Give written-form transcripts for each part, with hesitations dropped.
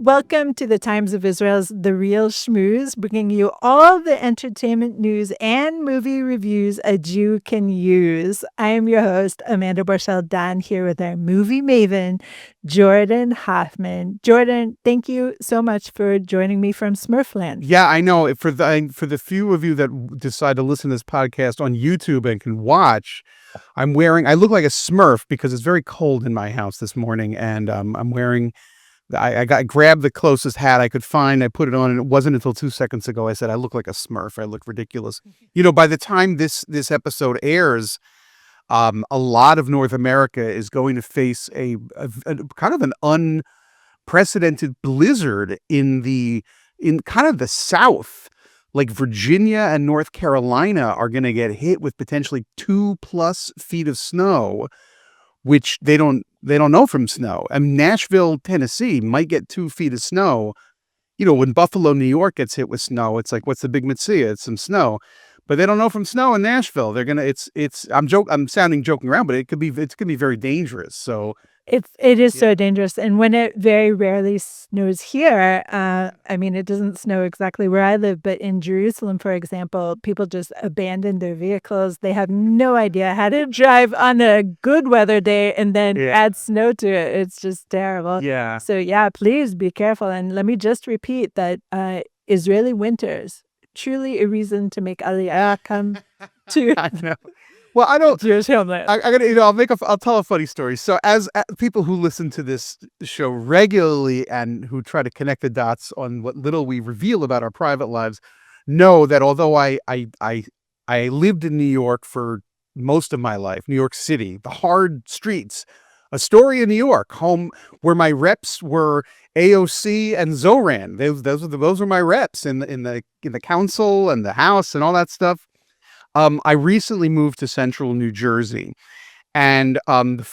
Welcome to the Times of Israel's The Reel Schmooze, bringing you all the entertainment news and movie reviews a Jew can use. I am your host, Amanda Borschel-Dan, here with our movie maven, Jordan Hoffman. Jordan, thank you so much for joining me from Smurfland. Yeah, I know. For the few of you that decide to listen to this podcast on YouTube and can watch, I look like a Smurf because it's very cold in my house this morning, and I'm wearing. I grabbed the closest hat I could find. I put it on, and it wasn't until 2 seconds ago I said I look like a Smurf. I look ridiculous. By the time this episode airs, a lot of North America is going to face a kind of an unprecedented blizzard in kind of the South. Like Virginia and North Carolina are going to get hit with potentially 2+ feet of snow, which they don't know from snow. And Nashville, Tennessee might get 2 feet of snow. When Buffalo, New York gets hit with snow, it's like, what's the big mitzvah? It's some snow. But they don't know from snow in Nashville. They're gonna. I'm sounding joking around, but it's gonna be very dangerous. So It is so dangerous. And when it very rarely snows here, it doesn't snow exactly where I live, but in Jerusalem, for example, people just abandon their vehicles. They have no idea how to drive on a good weather day and then add snow to it. It's just terrible. Yeah. So please be careful. And let me just repeat that Israeli winters, truly a reason to make Aliyah come to. I know. Well, I don't. Jewish homeland. I gotta. I'll tell a funny story. So, as people who listen to this show regularly and who try to connect the dots on what little we reveal about our private lives, know that although I lived in New York for most of my life, New York City, the hard streets, Astoria, New York, home where my reps were AOC and Zoran. Those were my reps in the council and the House and all that stuff. I recently moved to central New Jersey, and in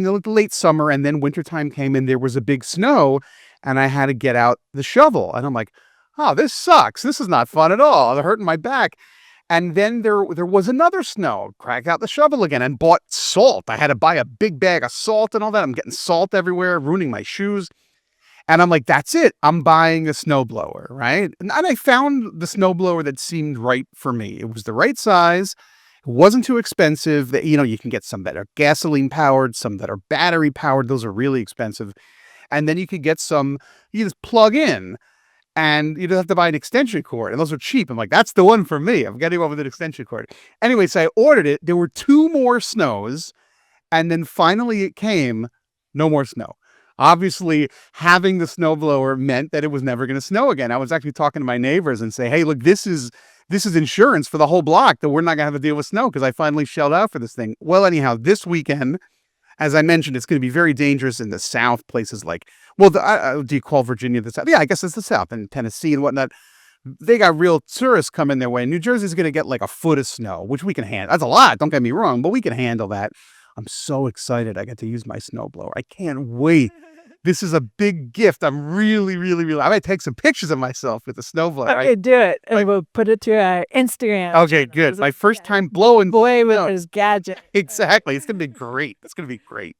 the late summer, and then wintertime came, and there was a big snow, and I had to get out the shovel, and I'm like, oh, this sucks. This is not fun at all. I'm hurting my back. And then there was another snow. Cracked out the shovel again and bought salt. I had to buy a big bag of salt and all that. I'm getting salt everywhere, ruining my shoes. And I'm like, that's it. I'm buying a snowblower, right? And I found the snowblower that seemed right for me. It was the right size. It wasn't too expensive. You can get some that are gasoline powered, some that are battery powered. Those are really expensive. And then you could get some you just plug in, and you don't have to buy an extension cord. And those are cheap. I'm like, that's the one for me. I'm getting one with an extension cord. Anyway, so I ordered it. There were 2 more snows. And then finally it came, no more snow. Obviously, having the snowblower meant that it was never going to snow again. I was actually talking to my neighbors and say, hey, look, this is insurance for the whole block that we're not going to have to deal with snow because I finally shelled out for this thing. Well, anyhow, this weekend, as I mentioned, it's going to be very dangerous in the South, places like, do you call Virginia the South? Yeah, I guess it's the South, and Tennessee and whatnot. They got real tourists coming their way. New Jersey's going to get like a foot of snow, which we can handle. That's a lot, don't get me wrong, but we can handle that. I'm so excited I get to use my snowblower. I can't wait. This is a big gift. I'm really, really, really. I might take some pictures of myself with the snowblower. Okay, do it. And we'll put it to our Instagram. Okay, good. My first time blowing. Boy with his gadget. Exactly. It's going to be great. It's going to be great.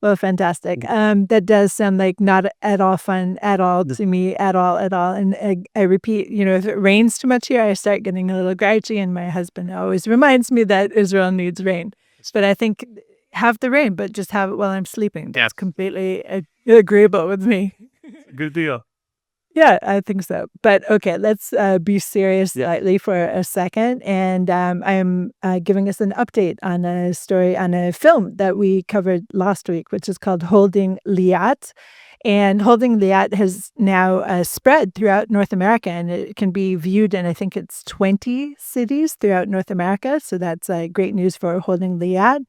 Well, fantastic. That does sound like not at all fun at all to me, at all. And I repeat, if it rains too much here, I start getting a little grouchy, and my husband always reminds me that Israel needs rain. But I think have the rain, but just have it while I'm sleeping. That's completely agreeable with me. Good deal. Yeah, I think so. But okay, let's be serious slightly for a second. And I'm giving us an update on a story on a film that we covered last week, which is called Holding Liat. And Holding Liat has now spread throughout North America, and it can be viewed in, I think it's 20 cities throughout North America. So that's great news for Holding Liat.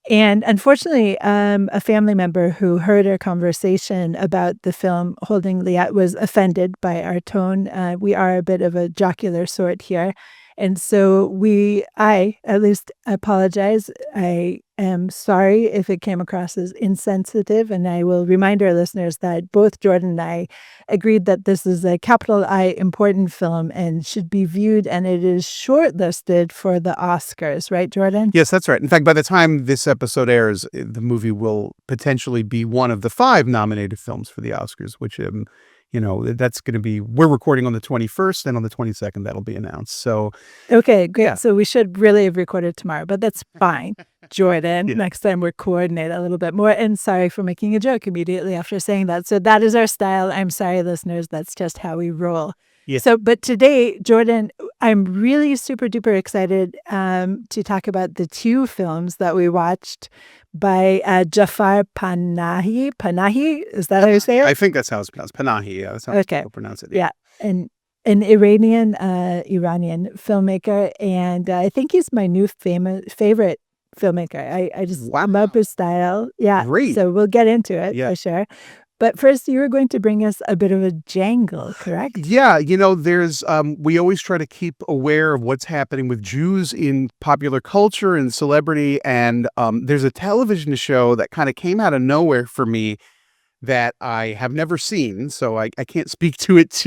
And unfortunately, a family member who heard our conversation about the film Holding Liat was offended by our tone. We are a bit of a jocular sort here. And so I at least apologize. I am sorry if it came across as insensitive, and I will remind our listeners that both Jordan and I agreed that this is a capital I important film and should be viewed, and it is shortlisted for the Oscars, right, Jordan? Yes, that's right. In fact, by the time this episode airs, the movie will potentially be one of the 5 nominated films for the Oscars, which, that's going to be, we're recording on the 21st, and on the 22nd, that'll be announced. So, Okay, great. yeah. So we should really have recorded tomorrow, but that's fine, Jordan. Yeah. Next time we'll coordinate a little bit more. And sorry for making a joke immediately after saying that. So that is our style. I'm sorry, listeners. That's just how we roll. Yeah. So, but today, Jordan, I'm really super duper excited to talk about the 2 films that we watched by Jafar Panahi. Panahi? Is that how you say it? I think that's how it's pronounced. Panahi. Yeah, that's how people pronounce it. Yeah. And an Iranian filmmaker, and I think he's my new favorite filmmaker. I just love his style. Yeah. Great. So we'll get into it for sure. But first, you were going to bring us a bit of a jangle, correct? Yeah, there's we always try to keep aware of what's happening with Jews in popular culture and celebrity, and there's a television show that kind of came out of nowhere for me that I have never seen, so I can't speak to it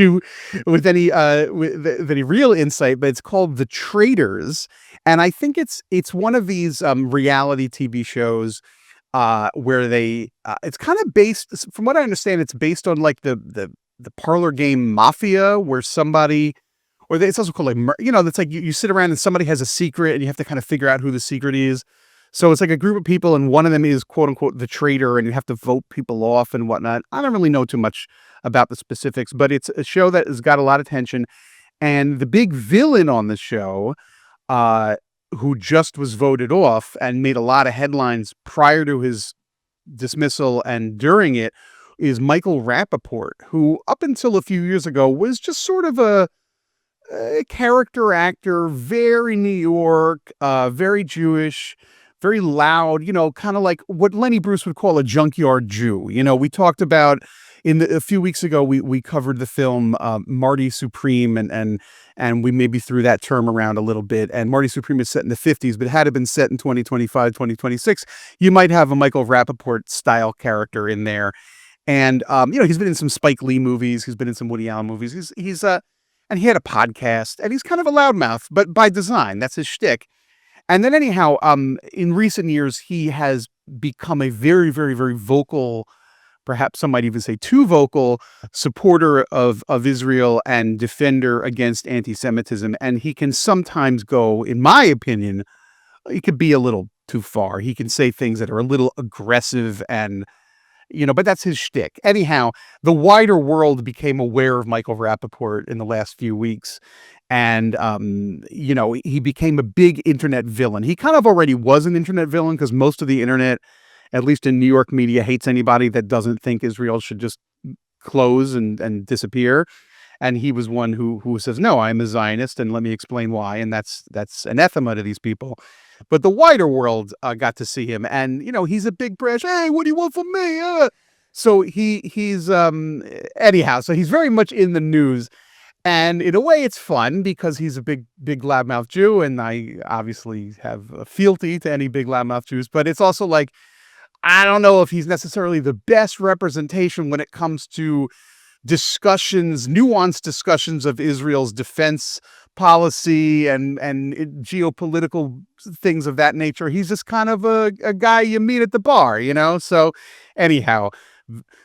with any real insight. But it's called The Traitors, and I think it's one of these reality TV shows where it's kind of based, from what I understand, it's based on like the parlor game Mafia, where somebody, it's also called like, it's like you sit around and somebody has a secret and you have to kind of figure out who the secret is. So it's like a group of people, and one of them is quote unquote the traitor, and you have to vote people off and whatnot. I don't really know too much about the specifics, but it's a show that has got a lot of attention. And the big villain on the show, who just was voted off and made a lot of headlines prior to his dismissal and during it, is Michael Rapaport, who up until a few years ago was just sort of a character actor, very New York, very Jewish, very loud, kind of like what Lenny Bruce would call a junkyard Jew. We talked about a few weeks ago, we covered the film Marty Supreme, and we maybe threw that term around a little bit. And Marty Supreme is set in the 50s, but had it been set in 2025, 2026, you might have a Michael Rapaport style character in there. And, he's been in some Spike Lee movies. He's been in some Woody Allen movies. And he had a podcast, and he's kind of a loudmouth, but by design. That's his shtick. And then anyhow, in recent years, he has become a very, very, very vocal, perhaps some might even say too vocal, supporter of Israel and defender against anti-Semitism. And he can sometimes go, in my opinion, he could be a little too far. He can say things that are a little aggressive and, but that's his shtick. Anyhow, the wider world became aware of Michael Rapaport in the last few weeks. And, he became a big internet villain. He kind of already was an internet villain because most of the internet, at least in New York media, hates anybody that doesn't think Israel should just close and disappear. And he was one who says, no, I'm a Zionist, and let me explain why. And that's anathema to these people. But the wider world got to see him, and he's a big brash. Hey, what do you want from me? So he's anyhow. So he's very much in the news, and in a way, it's fun because he's a big loudmouth Jew, and I obviously have a fealty to any big loudmouth Jews. But it's also like, I don't know if he's necessarily the best representation when it comes to nuanced discussions of Israel's defense policy and geopolitical things of that nature. He's just kind of a guy you meet at the bar, So anyhow,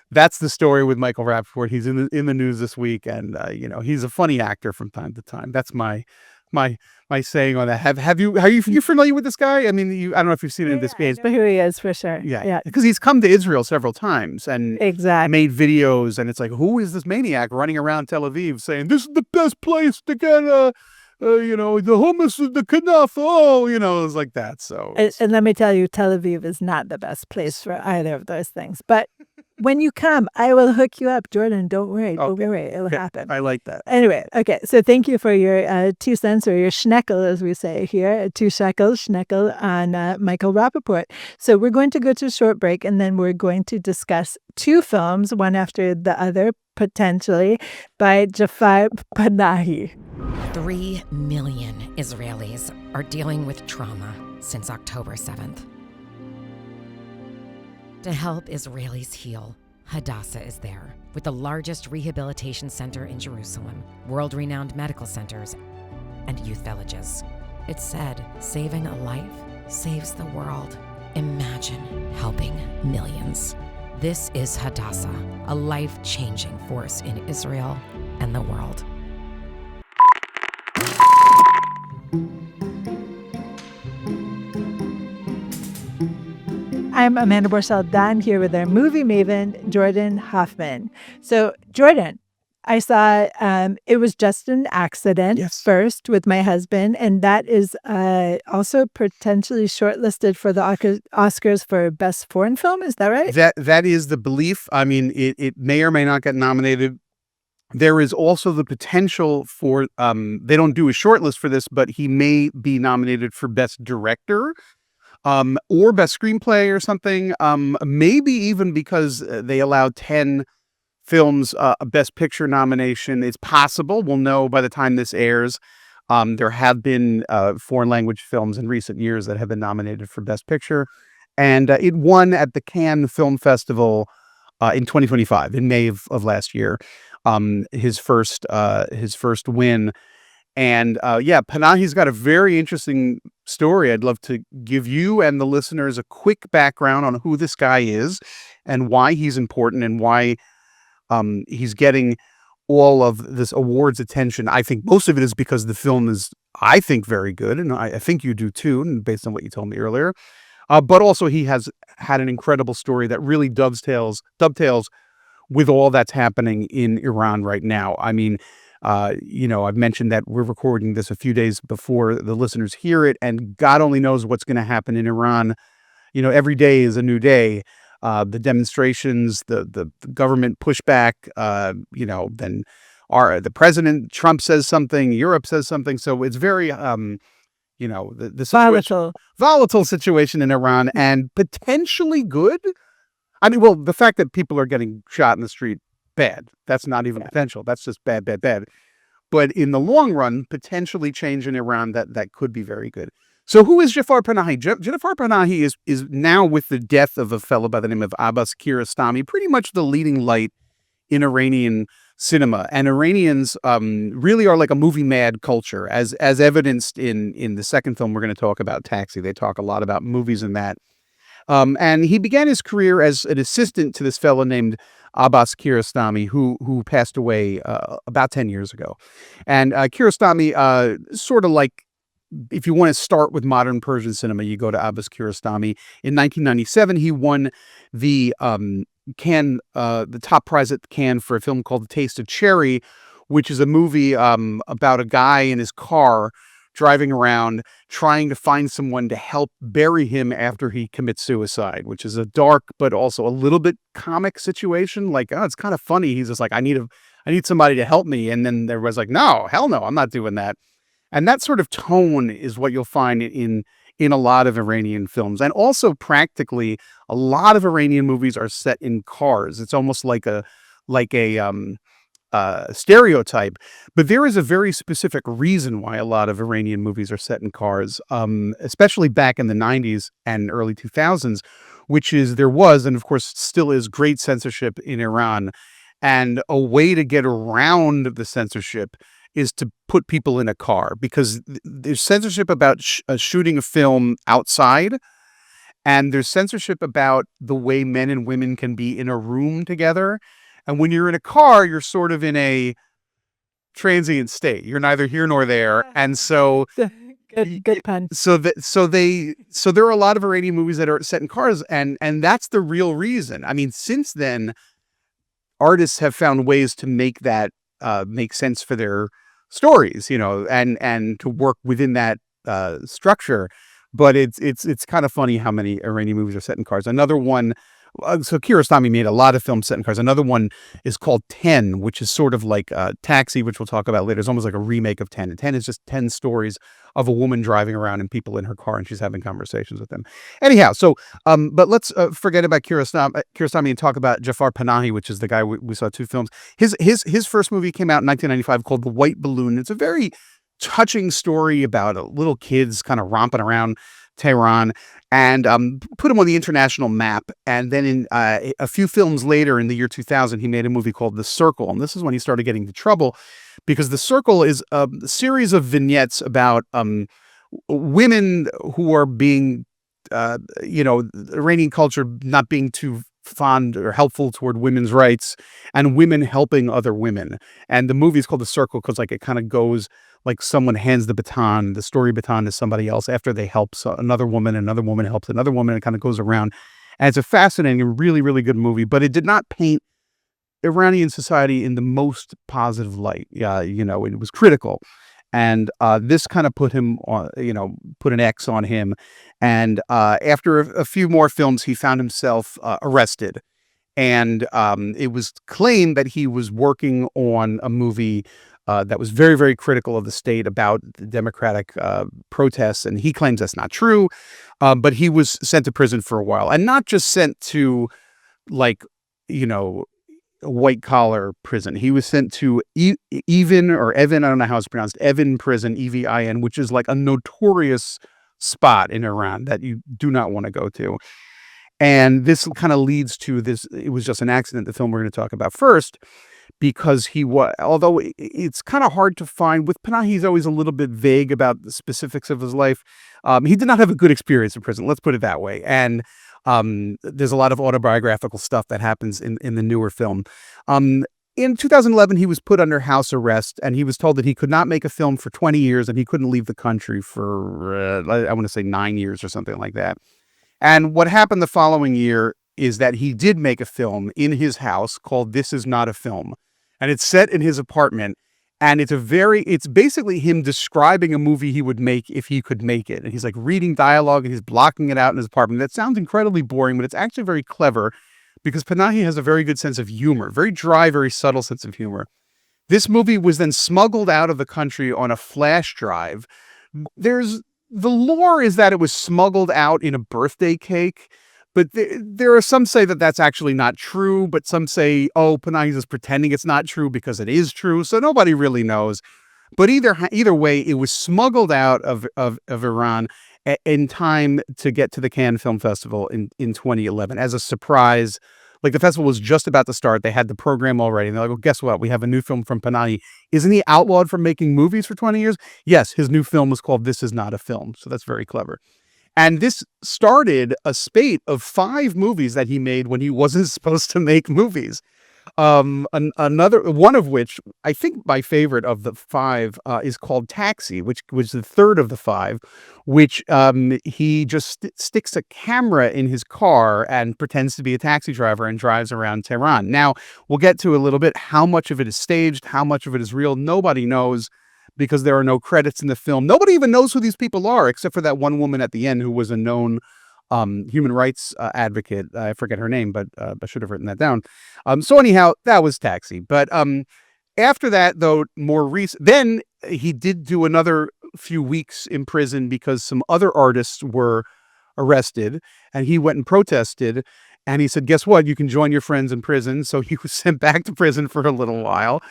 that's the story with Michael Rapaport. He's in the news this week, and he's a funny actor from time to time. That's my saying on that. Are you familiar with this guy? I mean, I don't know if you've seen it in this space, but who he is for sure. Yeah, because he's come to Israel several times and made videos, and it's like, who is this maniac running around Tel Aviv saying this is the best place to get the hummus, the kanaf, it's like that. So, and let me tell you, Tel Aviv is not the best place for either of those things, but. When you come, I will hook you up, Jordan. Don't worry. Don't worry. It'll happen. I like that. Anyway, okay. So thank you for your 2 cents, or your schneckle, as we say here, 2 shekels, schneckle on Michael Rapaport. So we're going to go to a short break, and then we're going to discuss 2 films, one after the other, potentially, by Jafar Panahi. 3 million Israelis are dealing with trauma since October 7th. To help Israelis heal, Hadassah is there, with the largest rehabilitation center in Jerusalem, world-renowned medical centers, and youth villages. It's said, saving a life saves the world. Imagine helping millions. This is Hadassah, a life-changing force in Israel and the world. I'm Amanda Borschel-Dan here with our movie maven, Jordan Hoffman. So, Jordan, I saw it was just an accident first with my husband, and that is also potentially shortlisted for the Oscars for Best Foreign Film. Is that right? That is the belief. I mean, it may or may not get nominated. There is also the potential for, they don't do a shortlist for this, but he may be nominated for Best Director. Or Best Screenplay or something, maybe even because they allowed 10 films a Best Picture nomination. It's possible. We'll know by the time this airs. There have been foreign language films in recent years that have been nominated for Best Picture. And it won at the Cannes Film Festival in 2025, in May of last year, his first win. And Panahi's got a very interesting story. I'd love to give you and the listeners a quick background on who this guy is and why he's important and why he's getting all of this awards attention. I think most of it is because the film is, I think, very good. And I think you do too, and based on what you told me earlier. But also he has had an incredible story that really dovetails with all that's happening in Iran right now. I mean, I've mentioned that we're recording this a few days before the listeners hear it, and God only knows what's going to happen in Iran. Every day is a new day. The demonstrations, the government pushback, then the president, Trump says something, Europe says something. So it's very, the volatile situation in Iran, and potentially good. I mean, well, the fact that people are getting shot in the street, bad. That's not even potential. That's just bad. But in the long run, potentially change in Iran that could be very good. So who is Jafar Panahi? Jafar Panahi is now, with the death of a fellow by the name of Abbas Kiarostami, pretty much the leading light in Iranian cinema. And Iranians really are like a movie mad culture, as evidenced in the second film we're going to talk about, Taxi. They talk a lot about movies in that. And he began his career as an assistant to this fellow named Abbas Kiarostami, who passed away about 10 years ago. And Kiarostami, sort of like, if you want to start with modern Persian cinema, you go to Abbas Kiarostami. In 1997, he won the top prize at Cannes for a film called The Taste of Cherry, which is a movie about a guy in his car driving around trying to find someone to help bury him after he commits suicide, which is a dark but also a little bit comic situation. Like, oh, it's kind of funny. He's just like, I need somebody to help me. And then everybody's like, no, hell no, I'm not doing that. And that sort of tone is what you'll find in a lot of Iranian films. And also practically a lot of Iranian movies are set in cars. It's almost like a stereotype, but there is a very specific reason why a lot of Iranian movies are set in cars, especially back in the 90s and early 2000s, which is there was, and of course still is, great censorship in Iran. And a way to get around the censorship is to put people in a car, because there's censorship about shooting a film outside, and there's censorship about the way men and women can be in a room together. And when you're in a car, you're sort of in a transient state. You're neither here nor there. And so good pun. So there are a lot of Iranian movies that are set in cars, and that's the real reason. I mean, since then, artists have found ways to make that make sense for their stories, and to work within that structure. But it's kind of funny how many Iranian movies are set in cars. Another one So Kiarostami made a lot of films set in cars. Another one is called 10, which is sort of like Taxi, which we'll talk about later. It's almost like a remake of 10. And 10 is just 10 stories of a woman driving around and people in her car, and she's having conversations with them. Anyhow, so but let's forget about Kiarostami and talk about Jafar Panahi, which is the guy we saw 2 films. His first movie came out in 1995 called The White Balloon. It's a very touching story about little kids kind of romping around Tehran, and put him on the international map. And then in a few films later, in the year 2000, he made a movie called The Circle. And this is when he started getting into trouble, because The Circle is a series of vignettes about women who are being, Iranian culture not being too fond or helpful toward women's rights, and women helping other women. And the movie is called The Circle because it kind of goes like someone hands the story baton to somebody else after they help another woman helps another woman. It kind of goes around. And it's a fascinating and really, really good movie, but it did not paint Iranian society in the most positive light. It was critical. And this kind of put him on, put an X on him. And after a few more films, he found himself arrested. And it was claimed that he was working on a movie that was very, very critical of the state about the democratic protests. And he claims that's not true. But he was sent to prison for a while, and not just sent to a white collar prison. He was sent to Evin or Evin, I don't know how it's pronounced, Evin prison, Evin, which is like a notorious spot in Iran that you do not want to go to. And this kind of leads to this. It was just an accident, the film we're going to talk about first, because although it's kind of hard to find, with Panahi, he's always a little bit vague about the specifics of his life. He did not have a good experience in prison, let's put it that way. And there's a lot of autobiographical stuff that happens in the newer film. In 2011, he was put under house arrest, and he was told that he could not make a film for 20 years, and he couldn't leave the country for, I want to say 9 years or something like that. And what happened the following year is that he did make a film in his house called This Is Not a Film. And it's set in his apartment. And it's basically him describing a movie he would make if he could make it. And he's like reading dialogue and he's blocking it out in his apartment. That sounds incredibly boring, but it's actually very clever because Panahi has a very good sense of humor, very dry, very subtle sense of humor. This movie was then smuggled out of the country on a flash drive. The lore is that it was smuggled out in a birthday cake, but there are some say that that's actually not true, but some say, oh, Panahi's is pretending it's not true because it is true, so nobody really knows. But either way, it was smuggled out of Iran in time to get to the Cannes Film Festival in 2011 as a surprise. Like, the festival was just about to start. They had the program already. And they're like, well, guess what? We have a new film from Panahi. Isn't he outlawed from making movies for 20 years? Yes, his new film was called This Is Not a Film. So that's very clever. And this started a spate of 5 movies that he made when he wasn't supposed to make movies. Another one of which, I think my favorite of the 5 is called Taxi, which was the third of the 5, which he just sticks a camera in his car and pretends to be a taxi driver and drives around Tehran. Now, we'll get to a little bit how much of it is staged, how much of it is real. Nobody knows, because there are no credits in the film. Nobody even knows who these people are, except for that one woman at the end who was a known human rights advocate. I forget her name, but I should have written that down. So anyhow, that was Taxi. But after that, though, more recent, then he did do another few weeks in prison because some other artists were arrested, and he went and protested. And he said, guess what? You can join your friends in prison. So he was sent back to prison for a little while.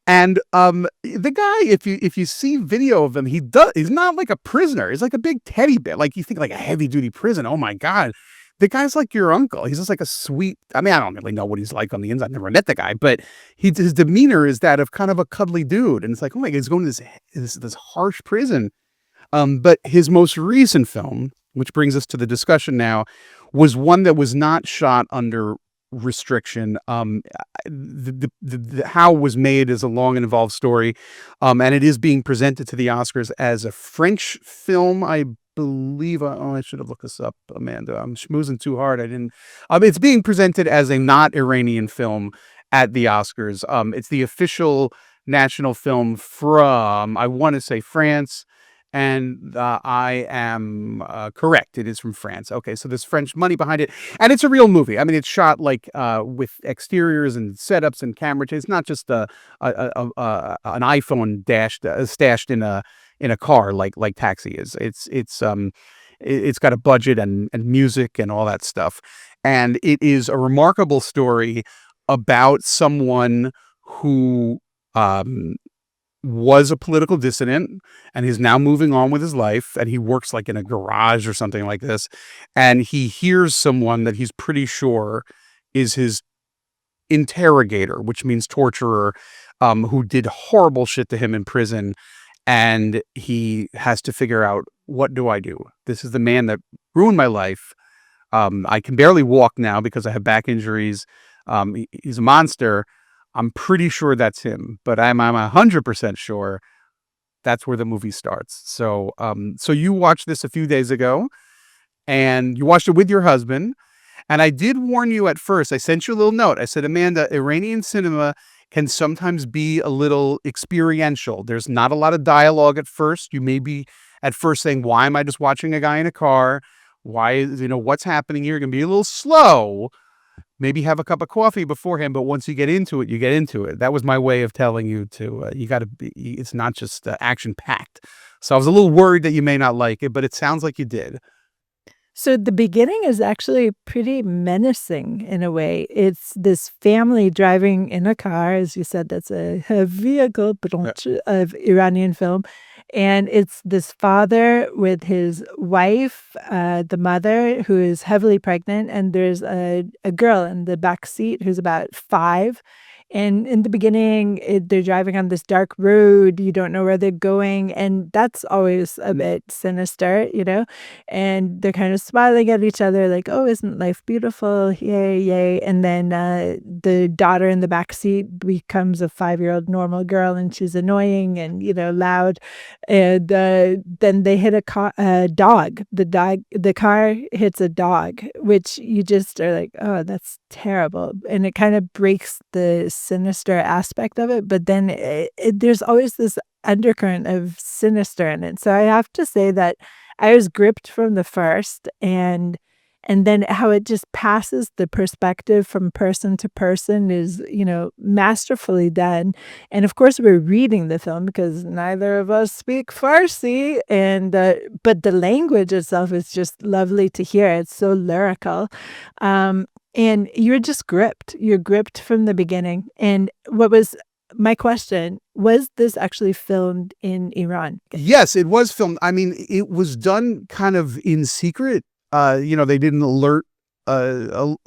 And the guy, if you see video of him, he's not like a prisoner. He's like a big teddy bear. Like, you think like a heavy duty prison. Oh my God. The guy's like your uncle. He's just like a sweet, I mean, I don't really know what he's like on the inside. I've never met the guy, but his demeanor is that of kind of a cuddly dude. And it's like, oh my God, he's going to this harsh prison. But his most recent film, which brings us to the discussion now, was one that was not shot under restriction. The how it was made is a long and involved story, and it is being presented to the Oscars as a French film, I believe. I should have looked this up, Amanda. I'm schmoozing too hard. I didn't. It's being presented as a not Iranian film at the Oscars. It's the official national film from, I want to say, France, And I am correct. It is from France. Okay, so there's French money behind it, and it's a real movie. I mean, it's shot like with exteriors and setups and camera. It's not just an iPhone stashed in a car like Taxi is. It's got a budget and music and all that stuff, and it is a remarkable story about someone who was a political dissident and he's now moving on with his life, and he works like in a garage or something like this, and he hears someone that he's pretty sure is his interrogator, which means torturer, who did horrible shit to him in prison, and he has to figure out, what do I do? This is the man that ruined my life. I can barely walk now because I have back injuries. He's a monster. I'm pretty sure that's him, but I'm 100% sure that's where the movie starts. So you watched this a few days ago, and you watched it with your husband. And I did warn you at first. I sent you a little note. I said, Amanda, Iranian cinema can sometimes be a little experiential. There's not a lot of dialogue at first. You may be at first saying, why am I just watching a guy in a car? Why is, what's happening here? You're going to be a little slow. Maybe have a cup of coffee beforehand, but once you get into it, you get into it. That was my way of telling you to, you got to be, it's not just action packed. So I was a little worried that you may not like it, but it sounds like you did. So the beginning is actually pretty menacing in a way. It's this family driving in a car, as you said, that's a vehicle of Iranian film. And it's this father with his wife, the mother, who is heavily pregnant, and there's a girl in the back seat who's about 5. And in the beginning, they're driving on this dark road. You don't know where they're going. And that's always a bit sinister, And they're kind of smiling at each other like, oh, isn't life beautiful? Yay, yay. And then the daughter in the back seat becomes a 5-year-old normal girl, and she's annoying and, loud. And then they hit a dog. The car hits a dog, which you just are like, oh, that's terrible. And it kind of breaks the sinister aspect of it, but then there's always this undercurrent of sinister in it. So I have to say that I was gripped from the first, and then how it just passes the perspective from person to person is, masterfully done. And of course, we're reading the film because neither of us speak Farsi, and but the language itself is just lovely to hear. It's so lyrical. And you're just gripped. You're gripped from the beginning. And what was my question, was this actually filmed in Iran? Yes, it was filmed. I mean, it was done kind of in secret. They didn't alert the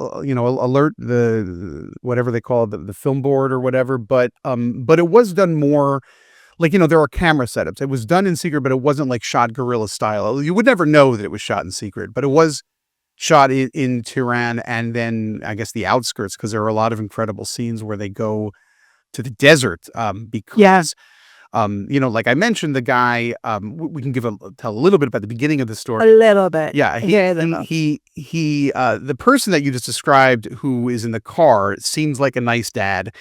whatever they call it, the film board or whatever. But it was done more like, there are camera setups. It was done in secret, but it wasn't like shot guerrilla style. You would never know that it was shot in secret, but it was shot in Tehran, and then I guess the outskirts, because there are a lot of incredible scenes where they go to the desert, because like I mentioned, the guy, we can tell a little bit about the beginning of the story. A little bit. Yeah. He the person that you just described, who is in the car, seems like a nice dad.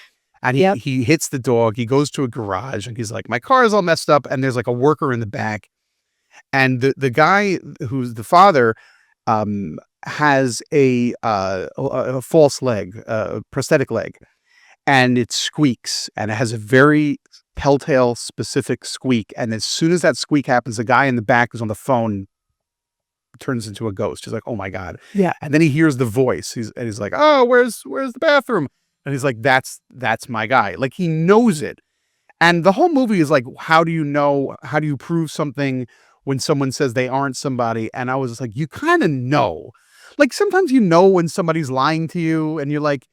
And he hits the dog. He goes to a garage and he's like, my car is all messed up. And there's like a worker in the back. And the guy who's the father, has a false leg, a prosthetic leg, and it squeaks, and it has a very telltale specific squeak. And as soon as that squeak happens, the guy in the back who's on the phone turns into a ghost. He's like, oh my God. Yeah. And then he hears the voice. He's like, oh, where's the bathroom? And he's like, that's my guy. Like, he knows it. And the whole movie is like, how do you prove something when someone says they aren't somebody? And I was just like, you kind of know. Like, sometimes when somebody's lying to you, and you're like,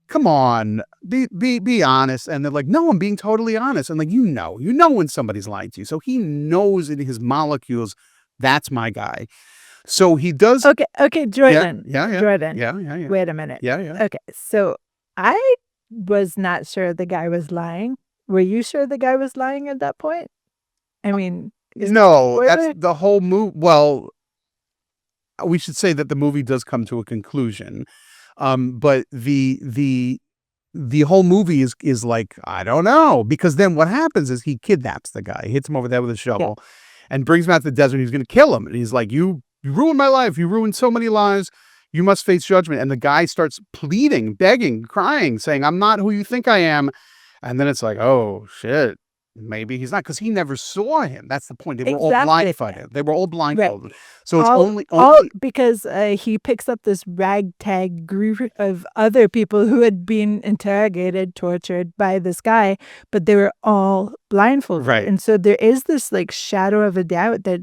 come on, be honest. And they're like, no, I'm being totally honest. And like, when somebody's lying to you. So he knows in his molecules, that's my guy. So he does. Okay, Jordan. Yeah. Jordan. Yeah. Wait a minute. Yeah. Okay, so I was not sure the guy was lying. Were you sure the guy was lying at that point? I mean, no, that's the whole movie. Well, we should say that the movie does come to a conclusion. But the whole movie is like, I don't know, because then what happens is he kidnaps the guy, hits him over the head with a shovel. and brings him out to the desert. He's going to kill him. And he's like, you ruined my life. You ruined so many lives. You must face judgment. And the guy starts pleading, begging, crying, saying, I'm not who you think I am. And then it's like, oh, shit. Maybe he's not, because he never saw him. That's the point. They were all blindfolded. They were all blindfolded. Right. So it's all because he picks up this ragtag group of other people who had been interrogated, tortured by this guy, but they were all blindfolded. Right. And so there is this like shadow of a doubt that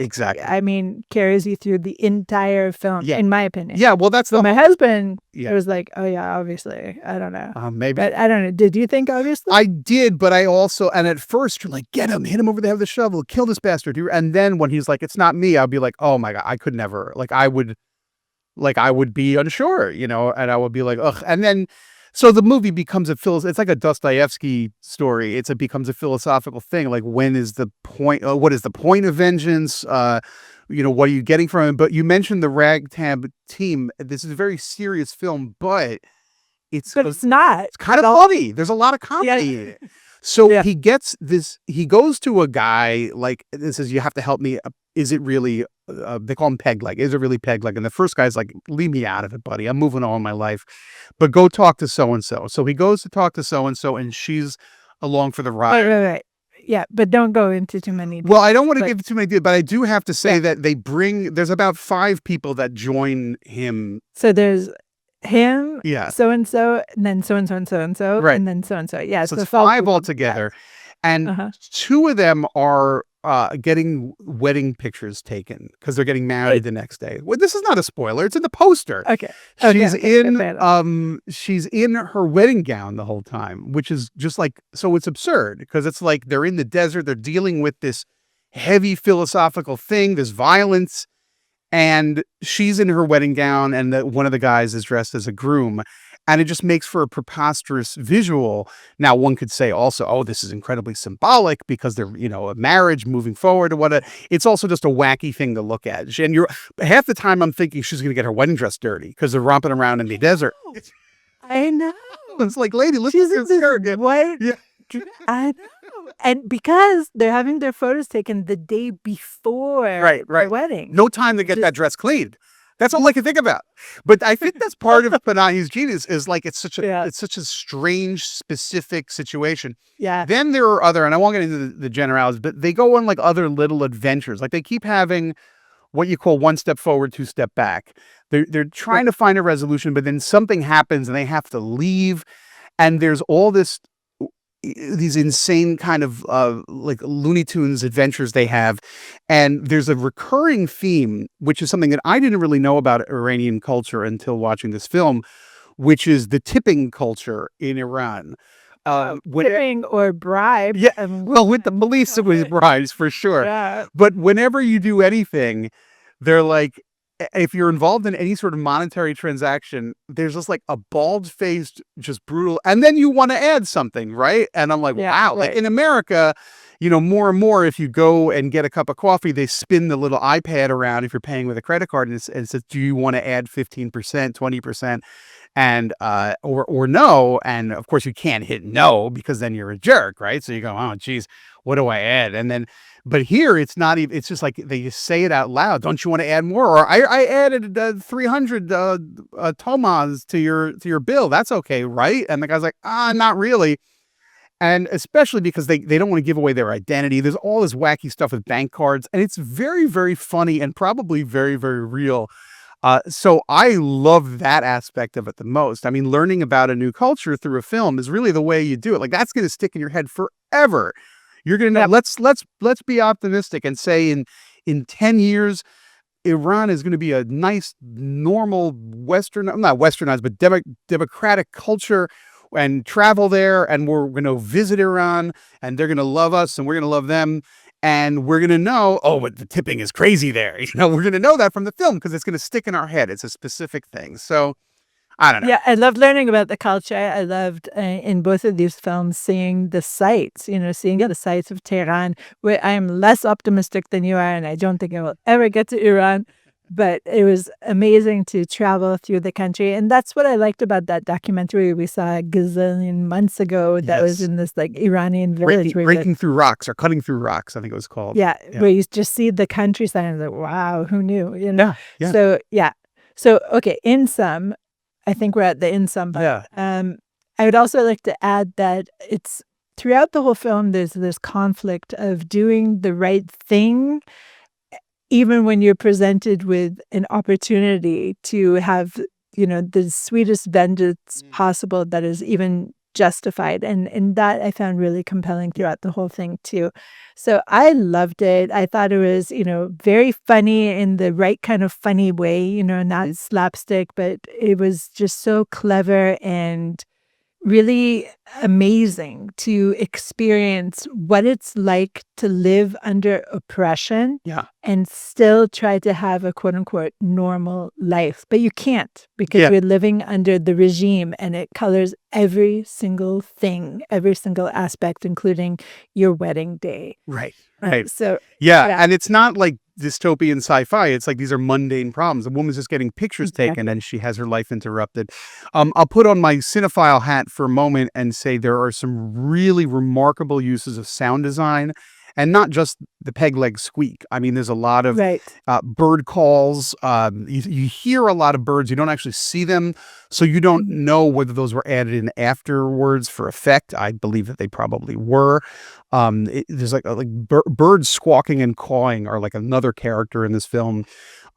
carries you through the entire film, in my opinion. Yeah, well, that's my husband. It was like, oh yeah, obviously. I don't know. Maybe. But I don't know. Did you think obviously? I did, but I also, and at first you're like, get him, hit him over the head with a shovel, kill this bastard. And then when he's like, it's not me, I'll be like, oh my God, I could never, I would be unsure, and I would be like, ugh. And then, so the movie becomes it's like a Dostoevsky story. It becomes a philosophical thing. Like, when is the point, what is the point of vengeance? What are you getting from it? But you mentioned the ragtag team. This is a very serious film, but it's not. It's kind of funny. There's a lot of comedy in it. So he gets this, he goes to a guy like, this is, you have to help me. Is it really, they call him Peg Leg. Is it really Peg Leg? And the first guy's like, leave me out of it, buddy. I'm moving on in my life, but go talk to so-and-so. So he goes to talk to so-and-so, and she's along for the ride. Right. Yeah, but don't go into too many details. Well, I don't want to give too many details, but I do have to say that there's about 5 people that join him. So there's him, so-and-so, and then so-and-so and so-and-so, right, and then so-and-so. Yeah, so it's 5 altogether. And 2 of them are getting wedding pictures taken because they're getting married the next day. Well, this is not a spoiler. It's in the poster. Okay. She's in her wedding gown the whole time, which is just like, so it's absurd because it's like they're in the desert. They're dealing with this heavy philosophical thing, this violence, and she's in her wedding gown, and one of the guys is dressed as a groom. And it just makes for a preposterous visual. Now, one could say also, oh, this is incredibly symbolic because they're, a marriage moving forward or whatever. It's also just a wacky thing to look at. And half the time I'm thinking she's going to get her wedding dress dirty because they're romping around in the desert. I know. It's like, lady, listen to this skirt. What? Yeah. I know. And because they're having their photos taken the day before the wedding. No time to get that dress cleaned. That's all I can think about. But I think that's part of Panahi's genius is like, it's such a strange, specific situation. Yeah. Then there are other, and I won't get into the generalities, but they go on like other little adventures. Like they keep having what you call 1 step forward, 2 step back. They're trying to find a resolution, but then something happens and they have to leave. And there's all these insane kind of like Looney Tunes adventures they have. And there's a recurring theme, which is something that I didn't really know about Iranian culture until watching this film, which is the tipping culture in Iran. Tipping or bribe. Yeah, well, with the police, it was bribes for sure. Yeah. But whenever you do anything, they're like, if you're involved in any sort of monetary transaction, there's just like a bald-faced, just brutal, and then you want to add something, right? And I'm like, wow. Right. Like in America, more and more, if you go and get a cup of coffee, they spin the little iPad around if you're paying with a credit card, and it says, do you want to add 15%, 20%? And, or no. And of course you can't hit no because then you're a jerk, right? So you go, oh, geez, what do I add? And then, but here it's not even, it's just like they just say it out loud. Don't you want to add more? Or I added 300 tomas to your bill. That's okay, right? And the guy's like, not really. And especially because they don't want to give away their identity. There's all this wacky stuff with bank cards, and it's very, very funny and probably very, very real. So I love that aspect of it the most. I mean, learning about a new culture through a film is really the way you do it. Like that's going to stick in your head forever. You're going to know, let's be optimistic and say in 10 years, Iran is going to be a nice, normal not westernized, but democratic culture, and travel there, and we're going to visit Iran, and they're going to love us and we're going to love them. And we're going to know, but the tipping is crazy there. We're going to know that from the film because it's going to stick in our head. It's a specific thing. So I don't know. Yeah, I loved learning about the culture. I loved in both of these films seeing the sights, seeing the sights of Tehran, where I'm less optimistic than you are, and I don't think I will ever get to Iran. but it was amazing to travel through the country. And that's what I liked about that documentary we saw a gazillion months ago that was Yes. in this like Iranian village. Breaking through rocks or cutting through rocks, I think it was called. Yeah, Yeah. where you just see the countryside and like, wow, who knew? You know? Yeah. Yeah. So yeah. So okay, in sum, I think we're at the in sum part. Yeah. I would also like to add that it's throughout the whole film, there's this conflict of doing the right thing, even when you're presented with an opportunity to have, the sweetest vengeance possible that is even justified. And that I found really compelling throughout the whole thing too. So I loved it. I thought it was, very funny in the right kind of funny way, not slapstick, but it was just so clever and really amazing to experience what it's like to live under oppression Yeah. and still try to have a quote unquote normal life. But you can't because Yeah. we're living under the regime and it colors every single thing, every single aspect, including your wedding day. Right. Right. So, Yeah. yeah. And it's not like dystopian sci-fi. It's like these are mundane problems. The woman's just getting pictures taken and she has her life interrupted. I'll put on my cinephile hat for a moment and say there are some really remarkable uses of sound design and not just the peg leg squeak. I mean, there's a lot of Right. bird calls. You hear a lot of birds. You don't actually see them. So you don't know whether those were added in afterwards for effect. I believe that they probably were. There's like birds squawking and cawing are like another character in this film.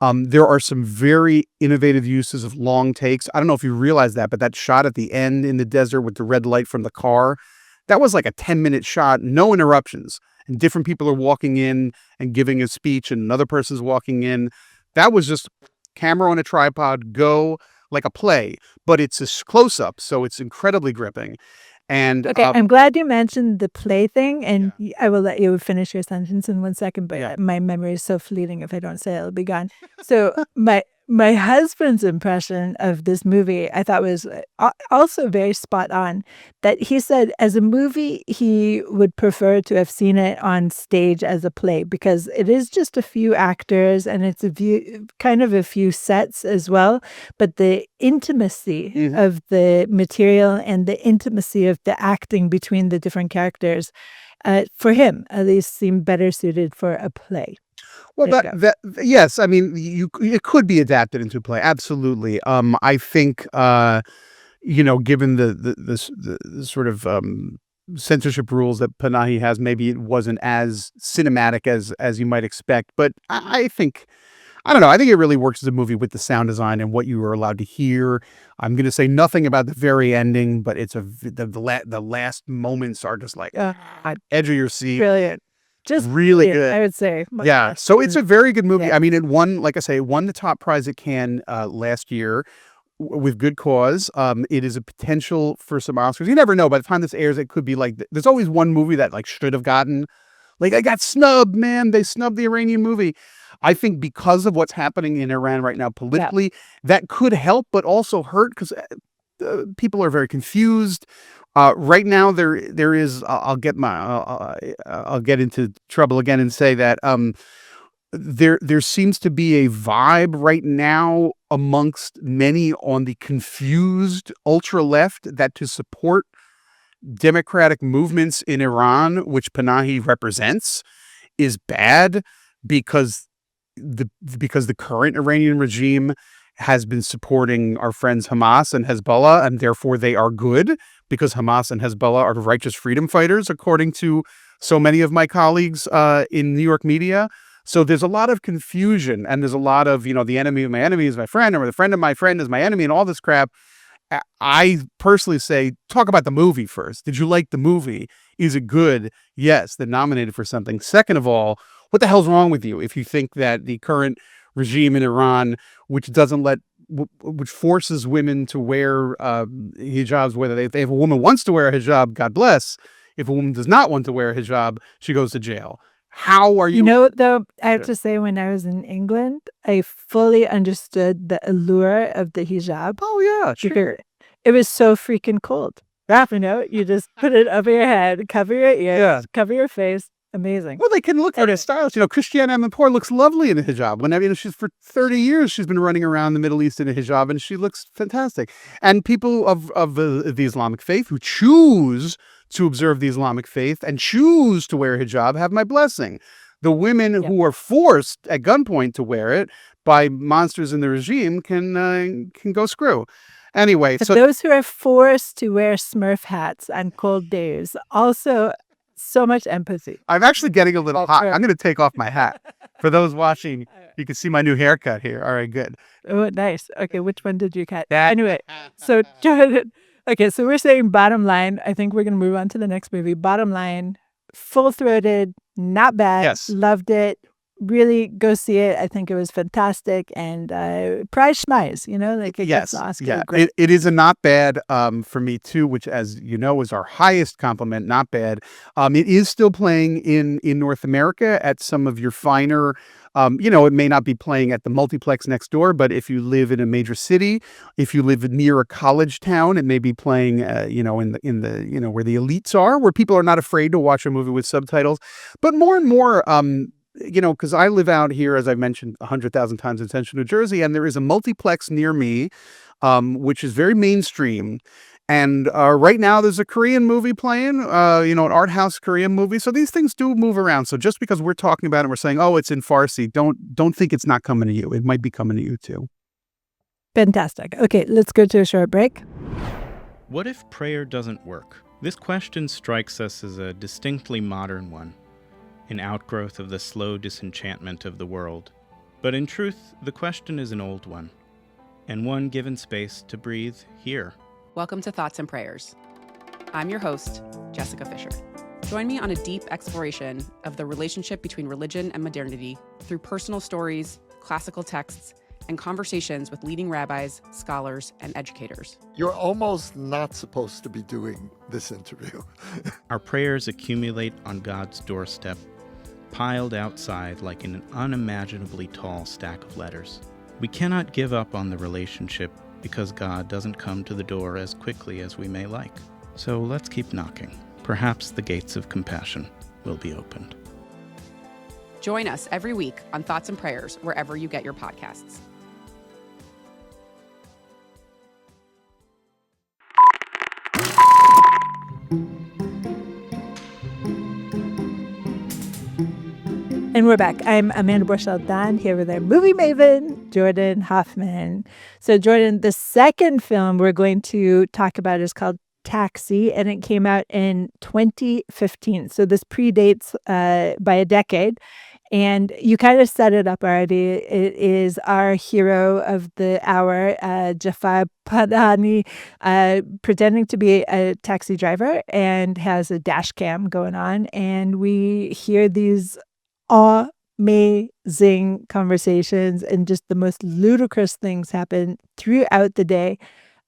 There are some very innovative uses of long takes. I don't know if you realize that, but that shot at the end in the desert with the red light from the car, that was like a 10-minute shot, no interruptions. And different people are walking in and giving a speech and another person's walking in. That was just camera on a tripod, go like a play, but it's a close-up, so it's incredibly gripping. And Okay, I'm glad you mentioned the play thing, and I will let you finish your sentence in 1 second, but my memory is so fleeting. If I don't say it, it'll be gone. So my husband's impression of this movie, I thought was also very spot on, that he said as a movie, he would prefer to have seen it on stage as a play because it is just a few actors and it's a few sets as well. But the intimacy of the material and the intimacy of the acting between the different characters, for him at least, seemed better suited for a play. Well, yes, I mean, it could be adapted into play, absolutely. I think, given the sort of censorship rules that Panahi has, maybe it wasn't as cinematic as you might expect. But I think, I don't know, I think it really works as a movie with the sound design and what you were allowed to hear. I'm going to say nothing about the very ending, but it's the last moments are just like edge of your seat. Brilliant. Just really good, I would say. Yeah, so it's a very good movie. Yeah. I mean, it won, like I say, it won the top prize at Cannes last year with good cause. It is a potential for some Oscars. You never know. By the time this airs, it could be like, there's always one movie that like should have gotten, like, I got snubbed, man. They snubbed the Iranian movie. I think because of what's happening in Iran right now politically, that could help, but also hurt because people are very confused. Right now, there is. I'll get into trouble again and say that there seems to be a vibe right now amongst many on the confused ultra left that to support democratic movements in Iran, which Panahi represents, is bad because the current Iranian regime has been supporting our friends Hamas and Hezbollah, and therefore they are good because Hamas and Hezbollah are righteous freedom fighters, according to so many of my colleagues in New York media. So there's a lot of confusion, and there's a lot of, the enemy of my enemy is my friend, or the friend of my friend is my enemy, and all this crap. I personally say, talk about the movie first. Did you like the movie? Is it good? Yes, they're nominated for something. Second of all, what the hell's wrong with you if you think that the current regime in Iran, which forces women to wear hijabs, whether if a woman wants to wear a hijab, God bless. If a woman does not want to wear a hijab, she goes to jail. How are you? Though, I have to say, when I was in England, I fully understood the allure of the hijab. Oh, yeah, sure. It was so freaking cold. You just put it over your head, cover your ears, cover your face. Amazing. Well, they can look very Anyway. stylish. Christiane Amanpour looks lovely in a hijab. Whenever, she's for 30 years, she's been running around the Middle East in a hijab, and she looks fantastic. And people of the Islamic faith who choose to observe the Islamic faith and choose to wear a hijab have my blessing. The women who are forced at gunpoint to wear it by monsters in the regime can go screw. Anyway, But so those who are forced to wear Smurf hats on cold days, also so much empathy. I'm actually getting a little hot. I'm going to take off my hat. For those watching, you can see my new haircut here. All right, good. Oh, nice. Okay, which one did you cut? Anyway, so Jordan, okay, so we're saying bottom line. I think we're going to move on to the next movie. Bottom line, full-throated, not bad. Yes. Loved it. Really go see it. I think it was fantastic. And prize schmize, like it gets the Oscar. Yeah, Great. it is a not bad for me too, which, as you know, is our highest compliment. Not bad. It is still playing in North America at some of your finer. It may not be playing at the multiplex next door, but if you live in a major city, if you live near a college town, it may be playing, in the where the elites are, where people are not afraid to watch a movie with subtitles. But more and more, because I live out here, as I've mentioned 100,000 times in Central New Jersey, and there is a multiplex near me, which is very mainstream. And right now there's a Korean movie playing, an art house Korean movie. So these things do move around. So just because we're talking about it and we're saying, oh, it's in Farsi, don't think it's not coming to you. It might be coming to you too. Fantastic. Okay, let's go to a short break. What if prayer doesn't work? This question strikes us as a distinctly modern one, an outgrowth of the slow disenchantment of the world. But in truth, the question is an old one, and one given space to breathe here. Welcome to Thoughts and Prayers. I'm your host, Jessica Fisher. Join me on a deep exploration of the relationship between religion and modernity through personal stories, classical texts, and conversations with leading rabbis, scholars, and educators. You're almost not supposed to be doing this interview. Our prayers accumulate on God's doorstep, piled outside like an unimaginably tall stack of letters. We cannot give up on the relationship because God doesn't come to the door as quickly as we may like. So let's keep knocking. Perhaps the gates of compassion will be opened. Join us every week on Thoughts and Prayers, wherever you get your podcasts. And we're back. I'm Amanda Borschel-Dan here with our movie maven, Jordan Hoffman. So Jordan, the second film we're going to talk about is called Taxi, and it came out in 2015. So this predates by a decade. And you kind of set it up already. It is our hero of the hour, Jafar Panahi, pretending to be a taxi driver and has a dash cam going on. And we hear these amazing conversations and just the most ludicrous things happen throughout the day.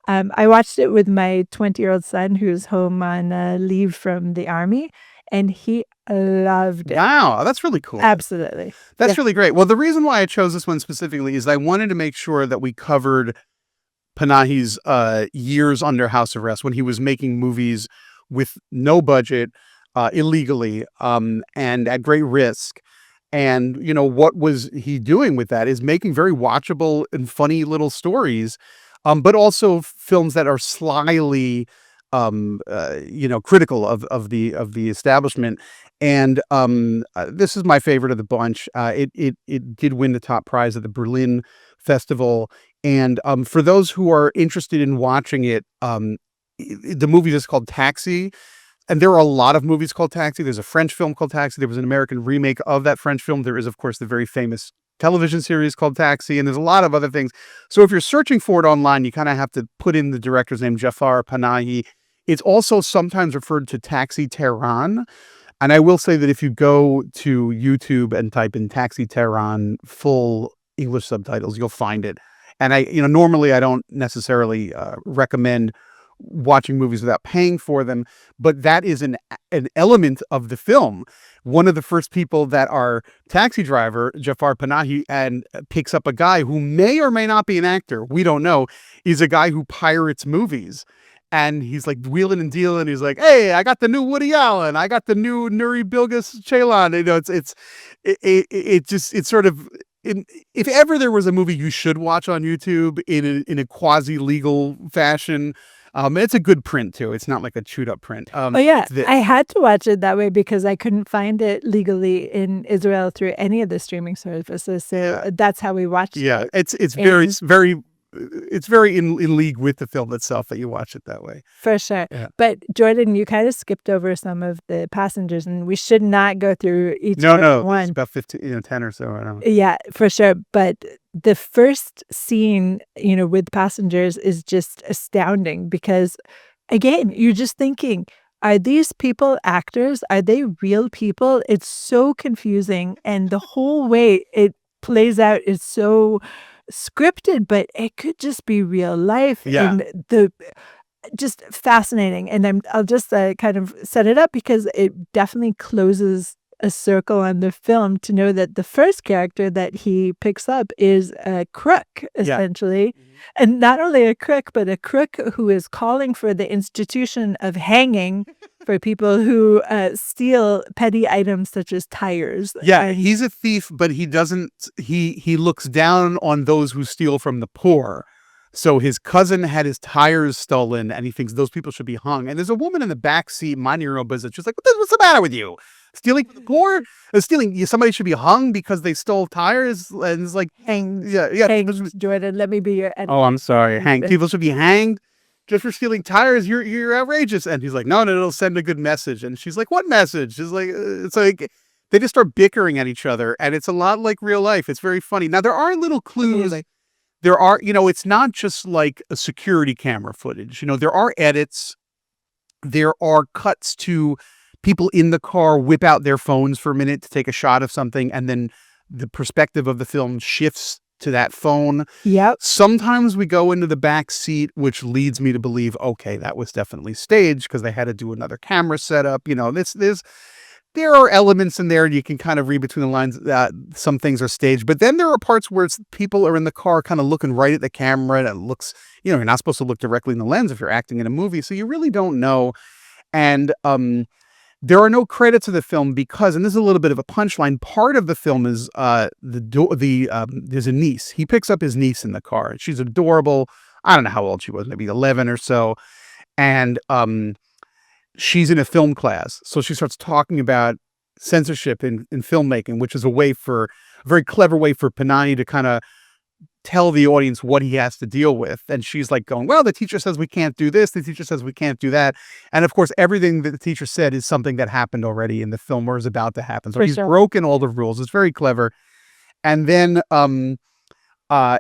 I watched it with my 20-year-old son who's home on leave from the army, and he loved it. Wow, that's really cool. Absolutely. That's really great. Well, the reason why I chose this one specifically is I wanted to make sure that we covered Panahi's years under house arrest when he was making movies with no budget, illegally, and at great risk. And, what was he doing with that is making very watchable and funny little stories, but also films that are slyly, critical of the establishment. And this is my favorite of the bunch. It did win the top prize at the Berlin Festival. And for those who are interested in watching it, the movie is called Taxi. And there are a lot of movies called Taxi. There's a French film called Taxi. There was an American remake of that French film. There is, of course, the very famous television series called Taxi. And there's a lot of other things. So if you're searching for it online, you kind of have to put in the director's name, Jafar Panahi. It's also sometimes referred to Taxi Tehran. And I will say that if you go to YouTube and type in Taxi Tehran full English subtitles, you'll find it. And normally I don't necessarily recommend watching movies without paying for them, but that is an element of the film. One of the first people that our taxi driver, Jafar Panahi, and picks up a guy who may or may not be an actor, we don't know, is a guy who pirates movies. and he's like wheeling and dealing. He's like, "Hey, I got the new Woody Allen. I got the new Nuri Bilge Ceylan." You know, it's sort of. If ever there was a movie you should watch on YouTube in a quasi legal fashion, it's a good print too. It's not like a chewed up print. Oh yeah, I had to watch it that way because I couldn't find it legally in Israel through any of the streaming services. So that's how we watched it. Yeah, it's very in league with the film itself that you watch it that way. For sure. Yeah. But Jordan, you kind of skipped over some of the passengers, and we should not go through each one. It's about 15, 10 or so. I don't know. Yeah, for sure. But the first scene, with passengers is just astounding because, again, you're just thinking, are these people actors? Are they real people? It's so confusing. And the whole way it plays out is so scripted, but it could just be real life. Yeah. And just fascinating. And I'll just kind of set it up because it definitely closes a circle on the film to know that the first character that he picks up is a crook, essentially. Yeah. And not only a crook, but a crook who is calling for the institution of hanging for people who steal petty items such as tires. Yeah, he's a thief, but he doesn't, he looks down on those who steal from the poor. So his cousin had his tires stolen and he thinks those people should be hung. And there's a woman in the back seat minding her own business. She's like, what's the matter with you? Stealing from the poor? Somebody should be hung because they stole tires? And it's like, hanged. Yeah. Hanged, Jordan, let me be your editor. Oh, I'm sorry. Hanged. People should be hanged just for stealing tires. You're outrageous. And he's like, no, it'll send a good message. And she's like, what message? She's like, it's like, they just start bickering at each other. And it's a lot like real life. It's very funny. Now, there are little clues. There are, it's not just like a security camera footage. There are edits. There are cuts to people in the car whip out their phones for a minute to take a shot of something. And then the perspective of the film shifts to that phone. Yep. Sometimes we go into the back seat, which leads me to believe, okay, that was definitely staged because they had to do another camera setup. There are elements in there and you can kind of read between the lines that some things are staged. But then there are parts where people are in the car kind of looking right at the camera and it looks, you're not supposed to look directly in the lens if you're acting in a movie. So you really don't know. And there are no credits of the film because, and this is a little bit of a punchline, part of the film is there's a niece. He picks up his niece in the car and she's adorable. I don't know how old she was, maybe 11 or so. And she's in a film class. So she starts talking about censorship in filmmaking, which is a very clever way for Panahi to kind of tell the audience what he has to deal with. And she's like going, well, the teacher says we can't do this. The teacher says we can't do that. And of course, everything that the teacher said is something that happened already in the film or is about to happen. So he's broken all the rules. It's very clever. And then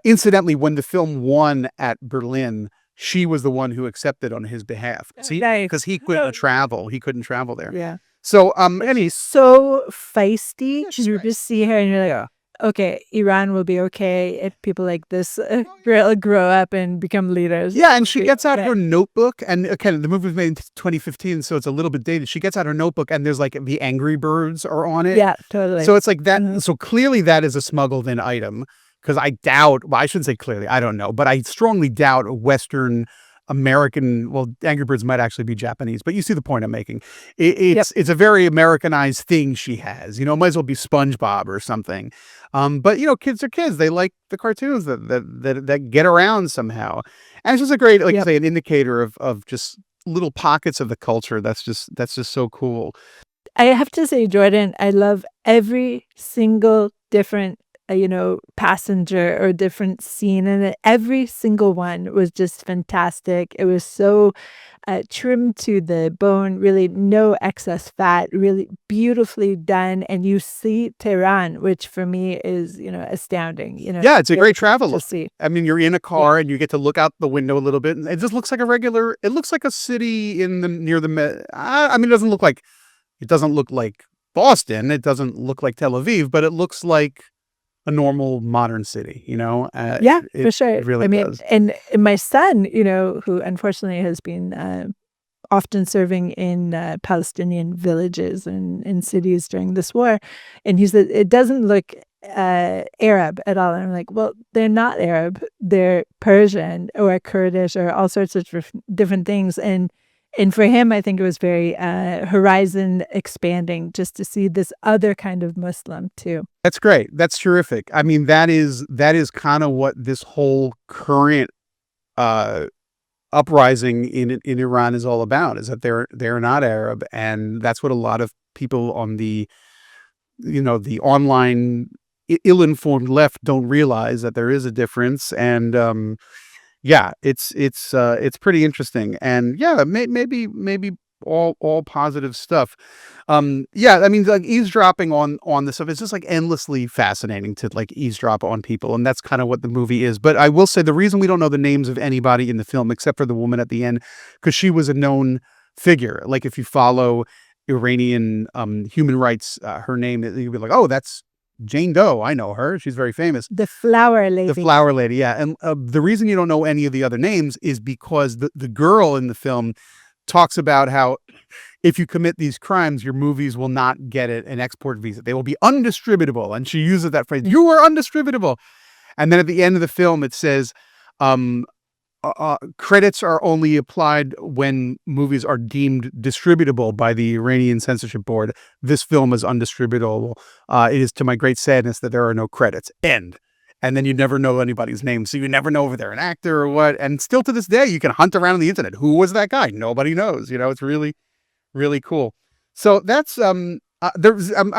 incidentally, when the film won at Berlin, she was the one who accepted on his behalf. Because he couldn't travel. He couldn't travel there. Yeah. So, she's so feisty. You just see her and you're like, okay, Iran will be okay if people like this grow up and become leaders. Yeah, and she gets out her notebook. And again, the movie was made in 2015, so it's a little bit dated. She gets out her notebook and there's like the Angry Birds are on it. Yeah, totally. So it's like that. Mm-hmm. So clearly that is a smuggled in item. Because I doubt, well, I shouldn't say clearly, I don't know, but I strongly doubt a Western American, well, Angry Birds might actually be Japanese, but you see the point I'm making. It's a very Americanized thing she has, might as well be SpongeBob or something. But kids are kids. They like the cartoons that get around somehow. And it's just a great, like you say, an indicator of just little pockets of the culture. That's just so cool. I have to say, Jordan, I love every single different passenger or different scene, and every single one was just fantastic. It was so trimmed to the bone, really no excess fat, really beautifully done. And you see Tehran, which for me is, astounding. Yeah, it's a great travel to see. I mean, you're in a car and you get to look out the window a little bit, and it just looks like it looks like a city near the, I mean, it doesn't look like Boston. It doesn't look like Tel Aviv, but it looks like a normal modern city, for sure. It really does. And my son, who unfortunately has been often serving in Palestinian villages and in cities during this war, and he said it doesn't look Arab at all. And I'm like, well, they're not Arab. They're Persian or Kurdish or all sorts of different things. And for him, I think it was very horizon expanding just to see this other kind of Muslim too. That's great. That's terrific. I mean, that is kind of what this whole current uprising in Iran is all about, is that they're not Arab. And that's what a lot of people on the, the online ill-informed left don't realize, that there is a difference. And yeah, it's pretty interesting, and yeah, maybe all positive stuff. Yeah, I mean, like, eavesdropping on this stuff is just like endlessly fascinating to like eavesdrop on people, and that's kind of what the movie is. But I will say, the reason we don't know the names of anybody in the film except for the woman at the end, because she was a known figure. Like, if you follow Iranian human rights, her name, you'll be like, oh, that's Jane Doe. I know her. She's very famous. The flower lady. The flower lady, yeah. And the reason you don't know any of the other names is because the girl in the film talks about how if you commit these crimes, your movies will not get an export visa. They will be undistributable. And she uses that phrase, you are undistributable. And then at the end of the film, it says, credits are only applied when movies are deemed distributable by the Iranian censorship board. This film is undistributable. It is to my great sadness that there are no credits. End. And then you never know anybody's name. So you never know if they're an actor or what. And still to this day, you can hunt around on the internet. Who was that guy? Nobody knows. It's really, really cool. So that's, I'm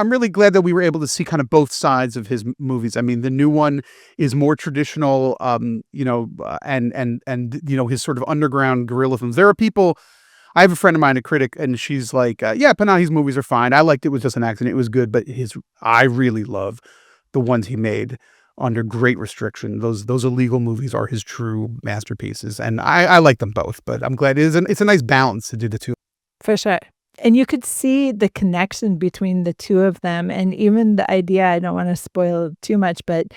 really glad that we were able to see kind of both sides of his movies. I mean, the new one is more traditional, and his sort of underground guerrilla films. There are people, I have a friend of mine, a critic, and she's like, yeah, Panahi's movies are fine. I liked It Was Just an Accident. It was good, but I really love the ones he made under great restriction. Those illegal movies are his true masterpieces. And I like them both, but I'm glad it's a nice balance to do the two. For sure. And you could see the connection between the two of them. And even the idea, I don't want to spoil too much, but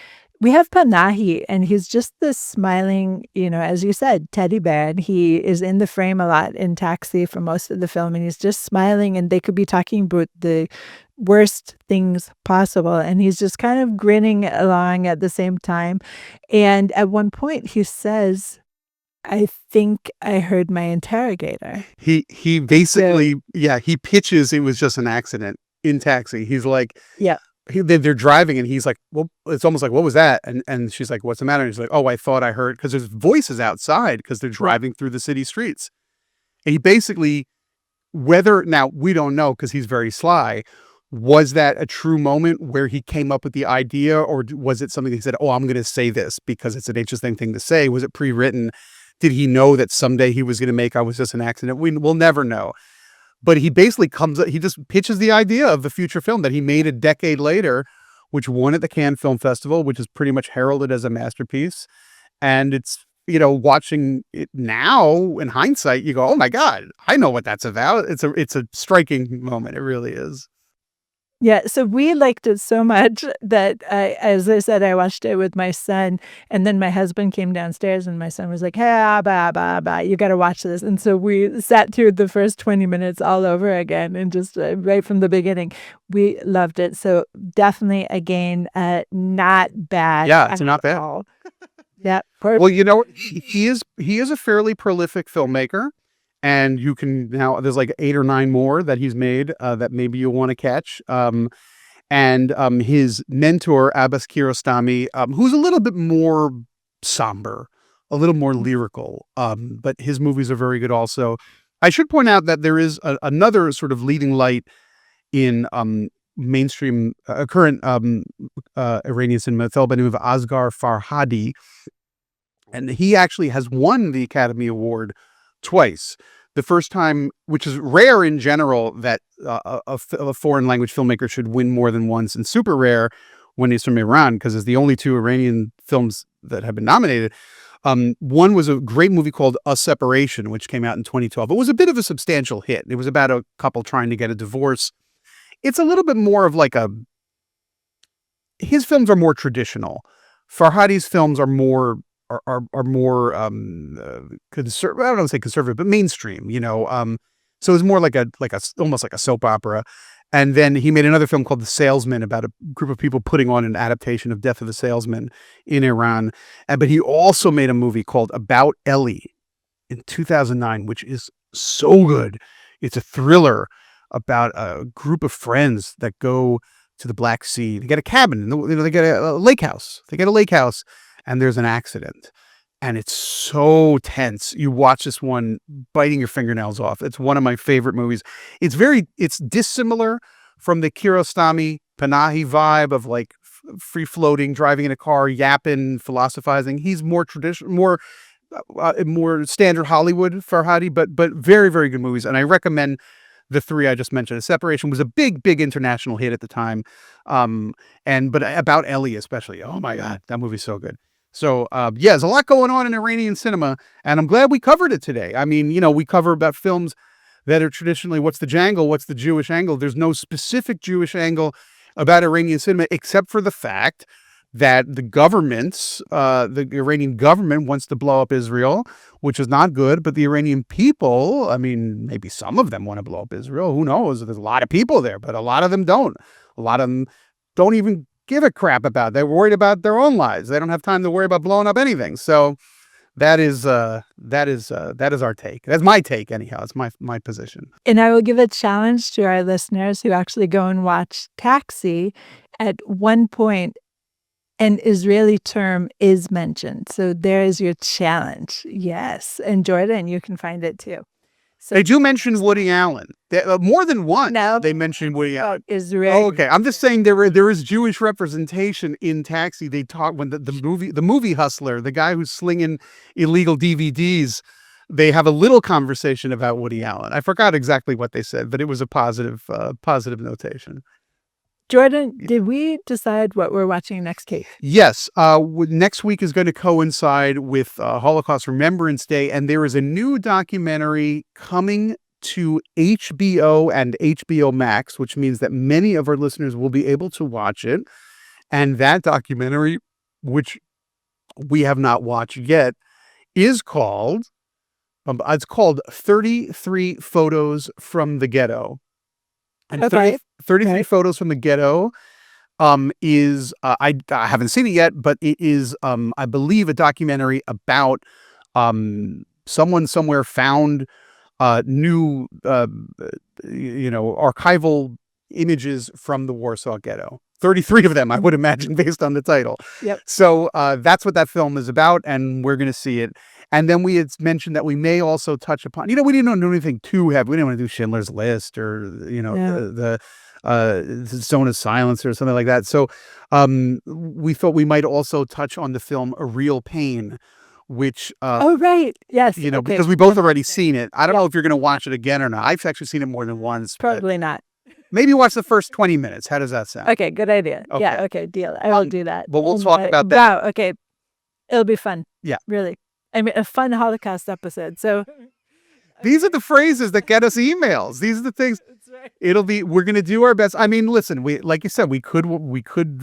we have Panahi, and he's just this smiling, as you said, teddy bear. And he is in the frame a lot in Taxi for most of the film, and he's just smiling, and they could be talking about the worst things possible. And he's just kind of grinning along at the same time. And at one point he says, I think I heard my interrogator. He basically, he pitches It Was Just an Accident in Taxi. He's like, yeah. They're driving, and he's like, well, it's almost like, what was that? And she's like, what's the matter? And he's like, oh, I thought I heard, because there's voices outside because they're driving through the city streets. And he basically, now we don't know because he's very sly, was that a true moment where he came up with the idea, or was it something he said, oh, I'm going to say this because it's an interesting thing to say? Was it pre-written? Did he know that someday he was going to make I Was Just an Accident? We'll never know. But he basically he just pitches the idea of the future film that he made a decade later, which won at the Cannes Film Festival, which is pretty much heralded as a masterpiece. And it's, watching it now in hindsight, you go, oh my God, I know what that's about. It's a striking moment. It really is. Yeah, so we liked it so much that as I said, I watched it with my son, and then my husband came downstairs, and my son was like, hey, you got to watch this. And so we sat through the first 20 minutes all over again, and just right from the beginning, we loved it. So definitely, again, not bad. Yeah, it's not bad. All. Yeah. Well, he is a fairly prolific filmmaker. And you can there's like 8 or 9 more that he's made that maybe you'll want to catch. And his mentor, Abbas Kiarostami, who's a little bit more somber, a little more lyrical, but his movies are very good also. I should point out that there is another sort of leading light in mainstream, current Iranian cinema, a fellow by the name of Asghar Farhadi. And he actually has won the Academy Award twice. The first time, which is rare in general, that a foreign language filmmaker should win more than once, and super rare when he's from Iran, because it's the only 2 Iranian films that have been nominated. One was a great movie called A Separation, which came out in 2012. It was a bit of a substantial hit. It was about a couple trying to get a divorce. It's a little bit more of like his films are more traditional. Farhadi's films are more conservative. I don't want to say conservative, but mainstream. So it's more like almost like a soap opera. And then he made another film called The Salesman about a group of people putting on an adaptation of Death of the Salesman in Iran. But he also made a movie called About Ellie in 2009, which is so good. It's a thriller about a group of friends that go to the Black Sea. They get a cabin. They get a lake house. They get a lake house, and there's an accident. And it's so tense. You watch this one biting your fingernails off. It's one of my favorite movies. It's dissimilar from the Kiarostami Panahi vibe of like free floating, driving in a car, yapping, philosophizing. He's more traditional, more standard Hollywood Farhadi, but very, very good movies. And I recommend the three I just mentioned. Separation was a big international hit at the time. But About Ellie especially. Oh my God, that movie's so good. So, there's a lot going on in Iranian cinema, and I'm glad we covered it today. I mean, we cover about films that are traditionally, what's the Jangle, what's the Jewish angle? There's no specific Jewish angle about Iranian cinema, except for the fact that the Iranian government wants to blow up Israel, which is not good, but the Iranian people, I mean, maybe some of them want to blow up Israel. Who knows? There's a lot of people there, but a lot of them don't. A lot of them don't even give a crap about. They're worried about their own lives. They don't have time to worry about blowing up anything. So that is our take. That's my take anyhow. It's my position. And I will give a challenge to our listeners who actually go and watch Taxi. At one point, an Israeli term is mentioned. So there is your challenge. Yes. And Jordan, you can find it too. So they do mention Woody Allen. More than once. No, they mention Woody Allen. Israel. Oh, okay. I'm just saying there is Jewish representation in Taxi. They talk when the movie hustler, the guy who's slinging illegal DVDs, they have a little conversation about Woody Allen. I forgot exactly what they said, but it was a positive notation. Jordan, did we decide what we're watching next week? Yes. Next week is going to coincide with Holocaust Remembrance Day, and there is a new documentary coming to HBO and HBO Max, which means that many of our listeners will be able to watch it. And that documentary, which we have not watched yet, is called 33 Photos from the Ghetto. And Okay. 33 Photos from the Ghetto is I haven't seen it yet, but it is I believe a documentary about someone somewhere found new archival images from the Warsaw Ghetto. 33 of them, I would imagine, based on the title. Yep. So that's what that film is about, and we're going to see it. And then we had mentioned that we may also touch upon, we didn't do anything too heavy. We didn't want to do Schindler's List or, the Zone of Silence or something like that. So we thought we might also touch on the film A Real Pain, which... oh, right. Yes. Okay. Because we both already seen it. I don't know if you're going to watch it again or not. I've actually seen it more than once. Probably not. Maybe watch the first 20 minutes. How does that sound? Okay, good idea. Okay. Yeah, okay, deal. I will do that. But we'll talk about that. Wow, okay. It'll be fun. Yeah. Really. I mean, a fun Holocaust episode. So these are the phrases that get us emails. These are the things. We're going to do our best. I mean, listen, like you said, we could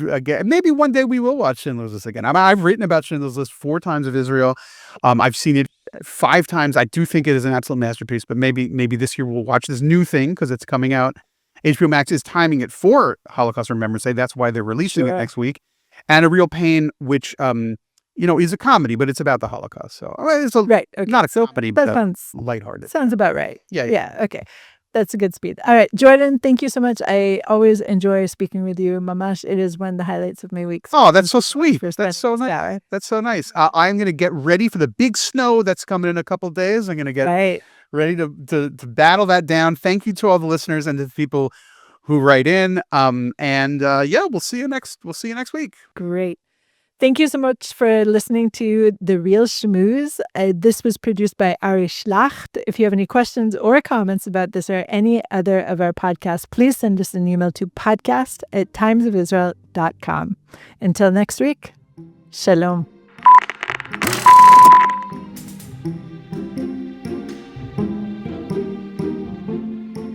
again, maybe one day we will watch Schindler's List again. I've written about Schindler's List 4 times of Israel. I've seen it 5 times. I do think it is an absolute masterpiece, but maybe this year we'll watch this new thing because it's coming out. HBO Max is timing it for Holocaust Remembrance Day. That's why they're releasing it next week. And A Real Pain, which, is a comedy, but it's about the Holocaust. So it's right. Okay. Not a comedy, that but sounds lighthearted. Sounds about right. Yeah. Okay. That's a good speed. All right, Jordan, thank you so much. I always enjoy speaking with you. Mamash, it is one of the highlights of my week. Oh, that's so sweet. That's so nice. That's so nice. I'm going to get ready for the big snow that's coming in a couple of days. I'm going to get ready to battle that down. Thank you to all the listeners and to the people who write in. We'll see you next week. Great. Thank you so much for listening to the Reel Schmooze. This was produced by Ari Schlacht. If you have any questions or comments about this or any other of our podcasts, please send us an email to podcast@timesofisrael.com. Until next week, shalom.